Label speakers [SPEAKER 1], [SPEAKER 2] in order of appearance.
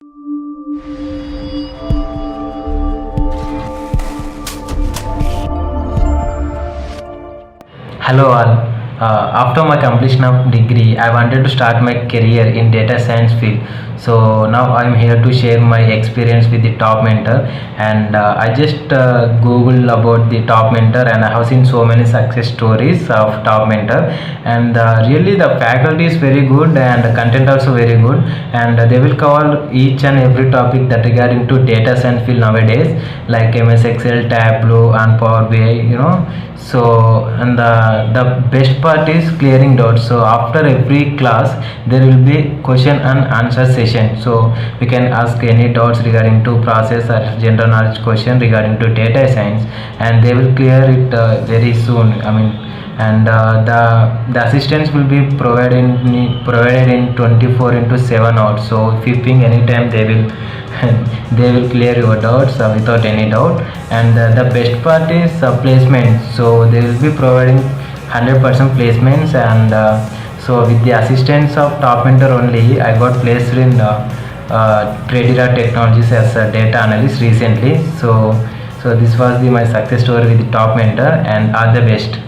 [SPEAKER 1] Hello all. After my completion of degree, I wanted to start my career in data science field. So now I'm here to share my experience with the Topmentor, and I just googled about the Topmentor, and I have seen so many success stories of Topmentor, and really the faculty is very good and the content also very good, and they will cover each and every topic that regarding to data science field nowadays, like MS Excel, Tableau, and Power BI. So, and the best part is clearing doubts. So after every class there will be question and answer session, so we can ask any doubts regarding to process or general knowledge question regarding to data science, and they will clear it very soon. And the assistance will be provided in 24 into 7 hours. So if you ping anytime, they will they will clear your doubts without any doubt. And the best part is placement. So they will be providing 100% placements, and so with the assistance of Topmentor only, I got placed in Tradera Technologies as a data analyst recently. So this was my success story with the Topmentor, and all the best.